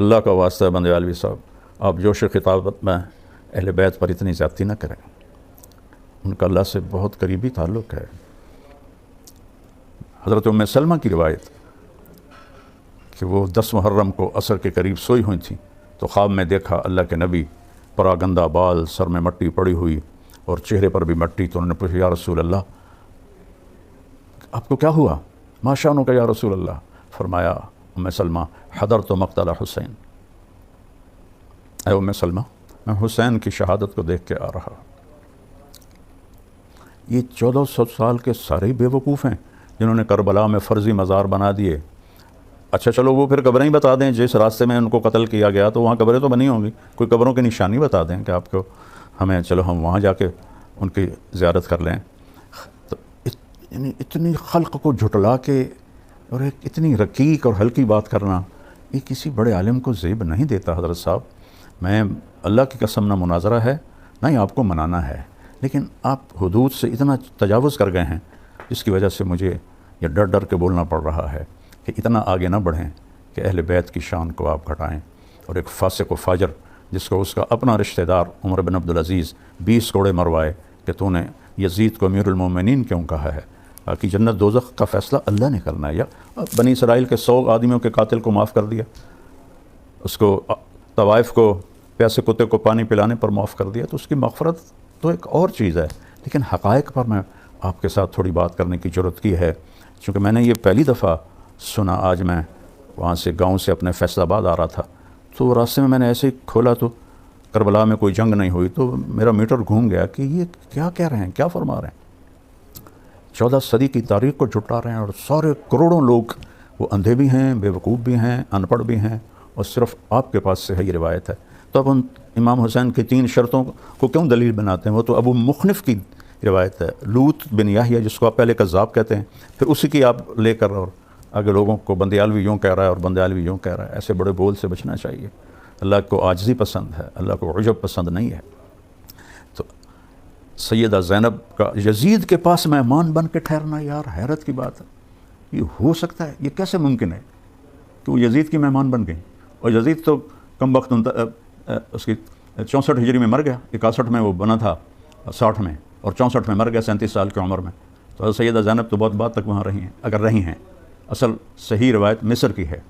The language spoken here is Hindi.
अल्लाह का वास्ता है बंदे आलवी साहब, आप जोश खिताबत में अहले बैत पर इतनी ज़्यादती न करें। उनका अल्लाह से बहुत करीबी ताल्लुक़ है। हज़रत उम्मे सलमा की रिवायत कि वो 10 मुहर्रम को असर के करीब सोई हुई थी तो ख्वाब में देखा अल्लाह के नबी, परागंदा बाल, सर में मट्टी पड़ी हुई और चेहरे पर भी मट्टी। तो उन्होंने पूछा, या रसूल अल्लाह आपको क्या हुआ? माशाअल्लाह का या रसूल अल्लाह। फरमाया, उम्मे सलमा हदर तो मक़तला हुसैन, ऐ उम्मे सलमा मैं हुसैन की शहादत को देख के आ रहा। ये 1400 साल के सारे ही बेवकूफ़ हैं जिन्होंने करबला में फ़र्ज़ी मज़ार बना दिए। अच्छा चलो वो फिर कब्रें ही बता दें, जिस रास्ते में उनको कत्ल किया गया तो वहाँ कब्रें तो बनी होंगी, कोई कब्रों की निशानी बता दें कि आपको हमें, चलो हम वहाँ जाके उनकी ज़ियारत कर लें। तो इतनी खल्क़ को झुटला के और एक इतनी रकीक और हल्की बात करना, ये किसी बड़े आलिम को ज़ेब नहीं देता। हज़रत साहब, मैं अल्लाह की कसम ना मुनाजरा है ना ही आपको मनाना है, लेकिन आप हुदूद से इतना तजावुज़ कर गए हैं जिसकी वजह से मुझे ये डर डर के बोलना पड़ रहा है कि इतना आगे ना बढ़ें कि अहले बैत की शान को आप घटाएँ। और एक फासिक व फाजर जिसको उसका अपना रिश्तेदार उमर बिन अब्दुल अज़ीज़ 20 कोड़े मरवाए कि तूने यज़ीद को अमीरुल मोमिनीन क्यों कहा है, कि जन्नत दोज़ख का फ़ैसला अल्लाह ने करना है। या बनी इसराइल के 100 आदमियों के कातिल को माफ़ कर दिया, उसको तवाइफ़ को प्यासे कुत्ते को पानी पिलाने पर माफ़ कर दिया, तो उसकी मग़फ़रत तो एक और चीज़ है। लेकिन हक़ाइक़ पर मैं आपके साथ थोड़ी बात करने की ज़रूरत की है, क्योंकि मैंने ये पहली दफ़ा सुना। आज मैं वहाँ से गांव से अपने फैसलाबाद आ रहा था तो रास्ते में मैंने ऐसे ही खोला तो करबला में कोई जंग नहीं हुई, तो मेरा मीटर घूम गया कि ये क्या कह रहे हैं, क्या फरमा रहे हैं। 14 सदी की तारीख़ को जुटा रहे हैं और सारे करोड़ों लोग, वो अंधे भी हैं, बेवकूफ़ भी हैं, अनपढ़ भी हैं, और सिर्फ़ आपके पास से है ये रिवायत है। तो अब उन इमाम हुसैन की 3 शर्तों को क्यों दलील बनाते हैं? वो तो अबू मुखनिफ़ की रिवायत है, लूत बिन याहिया जिसको आप पहले कज़्ज़ाब कहते हैं, फिर उसी की आप लेकर और आगे लोगों को बंदे आलवी यूँ कह रहा है और बंदे आलवी यूँ कह रहा है। ऐसे बड़े बोल से बचना चाहिए। अल्लाह को आजिज़ी पसंद है, अल्लाह को उजब पसंद नहीं है। तो सैयदा ज़ैनब का यज़ीद के पास मेहमान बन के ठहरना, यार हैरत की बात है। ये हो सकता है? ये कैसे मुमकिन है कि वो यज़ीद की मेहमान बन गई? और यज़ीद तो कम वक्त उसकी 64 हिजरी में मर गया, 61 में वो बना था, 60 में, और 64 में मर गया 37 साल की उम्र में। तो सैयदा ज़ैनब तो बहुत बाद तक वहाँ रही हैं, अगर रही हैं। असल सही रिवायत मिस्र की है।